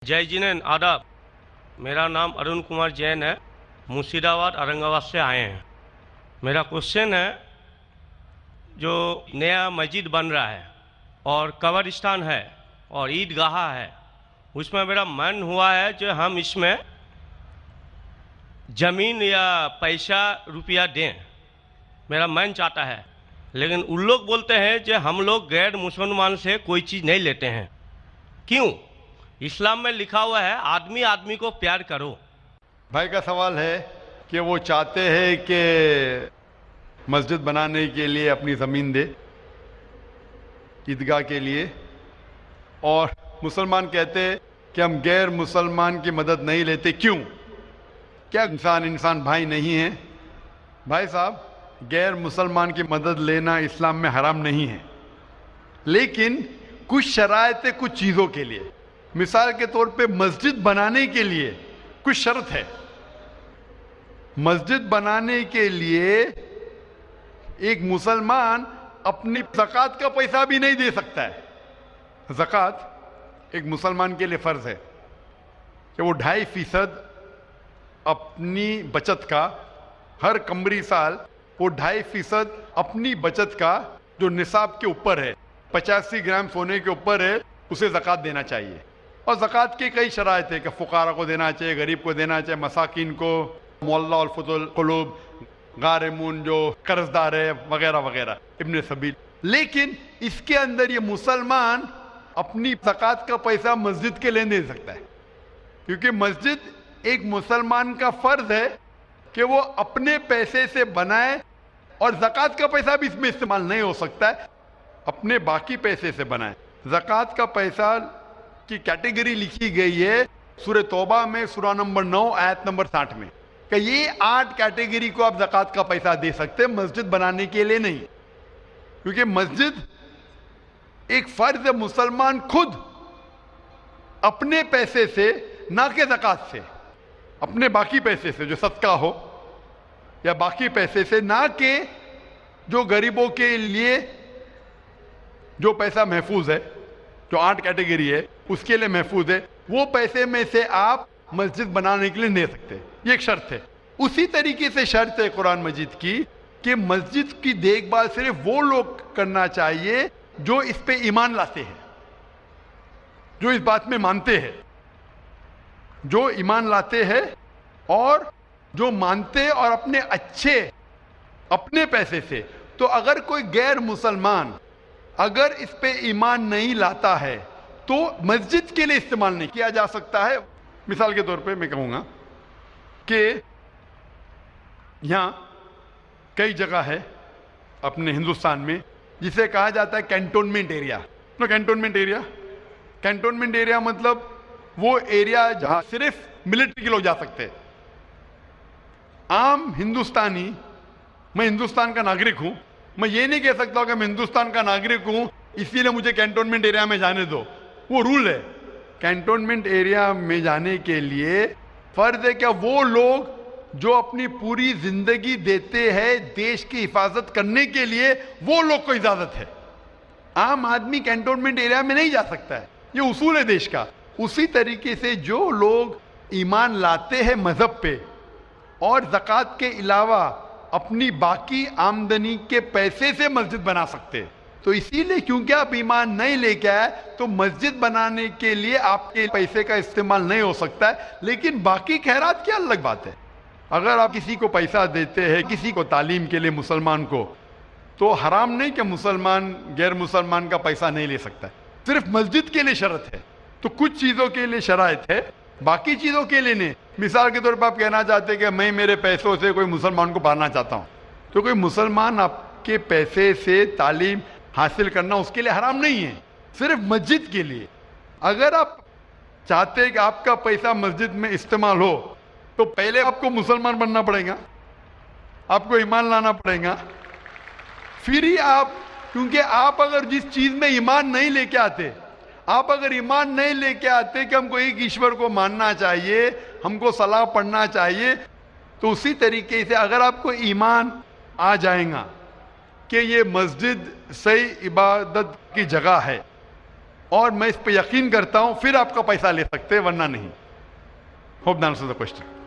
जय जिनेन आदाब। मेरा नाम अरुण कुमार जैन है। मुर्शिदाबाद औरंगाबाद से आए हैं। मेरा क्वेश्चन है, जो नया मस्जिद बन रहा है और कब्रिस्तान है और ईदगाह है, उसमें मेरा मन हुआ है जो हम इसमें ज़मीन या पैसा रुपया दें, मेरा मन चाहता है। लेकिन उन लोग बोलते हैं कि हम लोग गैर मुसलमान से कोई चीज़ नहीं लेते हैं। क्यों? इस्लाम में लिखा हुआ है आदमी आदमी को प्यार करो। भाई का सवाल है कि वो चाहते हैं कि मस्जिद बनाने के लिए अपनी ज़मीन दे ईदगाह के लिए, और मुसलमान कहते हैं कि हम गैर मुसलमान की मदद नहीं लेते। क्यों? क्या इंसान भाई नहीं है? भाई साहब, गैर मुसलमान की मदद लेना इस्लाम में हराम नहीं है, लेकिन कुछ शराइतें कुछ चीज़ों के लिए। मिसाल के तौर पे मस्जिद बनाने के लिए कुछ शर्त है। मस्जिद बनाने के लिए एक मुसलमान अपनी ज़कात का पैसा भी नहीं दे सकता है। ज़कात एक मुसलमान के लिए फ़र्ज़ है कि वो 2.5% अपनी बचत का, हर कमरी साल वो 2.5% अपनी बचत का जो निसाब के ऊपर है, 85 ग्राम सोने के ऊपर है, उसे ज़कात देना चाहिए। और ज़कात की कई शराइत है कि फ़ुक़ारा को देना चाहिए, गरीब को देना चाहिए, मसाकिन को, मुअल्ला और फुतुल क़ुलूब, गारिमून जो कर्जदार है, वगैरह वगैरह, इब्न सबील। लेकिन इसके अंदर ये मुसलमान अपनी ज़कात का पैसा मस्जिद के लिए दे सकता है, क्योंकि मस्जिद एक मुसलमान का फ़र्ज़ है कि वो अपने पैसे से बनाए, और ज़कात का पैसा भी इसमें इस्तेमाल नहीं हो सकता है, अपने बाकी पैसे से बनाए। ज़कात का पैसा की कैटेगरी लिखी गई है सूरह तौबा में, सूरा नंबर 9 आयत नंबर 60 में, कि ये 8 कैटेगरी को आप ज़कात का पैसा दे सकते हैं, मस्जिद बनाने के लिए नहीं। क्योंकि मस्जिद एक फ़र्ज़ है, मुसलमान खुद अपने पैसे से, ना कि ज़कात से, अपने बाकी पैसे से जो सदका हो या बाकी पैसे से, ना कि जो गरीबों के लिए जो पैसा महफूज है, जो 8 कैटेगरी है उसके लिए महफूज है, वो पैसे में से आप मस्जिद बनाने के लिए दे सकते हैं। ये एक शर्त है। उसी तरीके से शर्त है कुरान मजीद की कि मस्जिद की देखभाल सिर्फ वो लोग करना चाहिए जो इस पे ईमान लाते हैं, जो इस बात में मानते हैं, जो ईमान लाते हैं और जो मानते हैं, और अपने अच्छे अपने पैसे से। तो अगर कोई गैर मुसलमान अगर इस पे ईमान नहीं लाता है तो मस्जिद के लिए इस्तेमाल नहीं किया जा सकता है। मिसाल के तौर पे मैं कहूँगा कि यहाँ कई जगह है अपने हिंदुस्तान में जिसे कहा जाता है कैंटोनमेंट एरिया। तो कैंटोनमेंट एरिया मतलब वो एरिया जहाँ सिर्फ मिलिट्री के लोग जा सकते हैं। आम हिंदुस्तानी, मैं हिंदुस्तान का नागरिक हूँ, मैं ये नहीं कह सकता कि मैं हिंदुस्तान का नागरिक हूँ इसीलिए मुझे कैंटोनमेंट एरिया में जाने दो। वो रूल है। कैंटोनमेंट एरिया में जाने के लिए फर्ज है क्या वो लोग जो अपनी पूरी जिंदगी देते हैं देश की हिफाजत करने के लिए, वो लोग को इजाजत है। आम आदमी कैंटोनमेंट एरिया में नहीं जा सकता है, ये उसूल है देश का। उसी तरीके से जो लोग ईमान लाते हैं मजहब पे और ज़कात के अलावा अपनी बाकी आमदनी के पैसे से मस्जिद बना सकते हैं। तो इसीलिए क्योंकि आप ईमान नहीं लेके आए तो मस्जिद बनाने के लिए आपके पैसे का इस्तेमाल नहीं हो सकता है। लेकिन बाकी खैरात की अलग बात है। अगर आप किसी को पैसा देते हैं, किसी को तालीम के लिए, मुसलमान को, तो हराम नहीं कि मुसलमान गैर मुसलमान का पैसा नहीं ले सकता है। सिर्फ मस्जिद के लिए शर्त है। तो कुछ चीज़ों के लिए शराइत है, बाकी चीज़ों के लिए नहीं। मिसाल के तौर पर आप कहना चाहते हैं कि मैं मेरे पैसों से कोई मुसलमान को पढ़ाना चाहता हूँ, तो कोई मुसलमान आपके पैसे से तालीम हासिल करना उसके लिए हराम नहीं है, सिर्फ मस्जिद के लिए। अगर आप चाहते हैं कि आपका पैसा मस्जिद में इस्तेमाल हो तो पहले आपको मुसलमान बनना पड़ेगा, आपको ईमान लाना पड़ेगा, फिर ही आप, क्योंकि आप अगर जिस चीज़ में ईमान नहीं लेके आते, आप अगर ईमान नहीं लेके आते कि हमको एक ईश्वर को मानना चाहिए, हमको सलाह पढ़ना चाहिए, तो उसी तरीके से अगर आपको ईमान आ जाएगा कि ये मस्जिद सही इबादत की जगह है, اور میں اس پہ یقین کرتا ہوں پھر آپ کا پیسہ لے سکتے ہیں ورنہ نہیں. Hope that answers the question.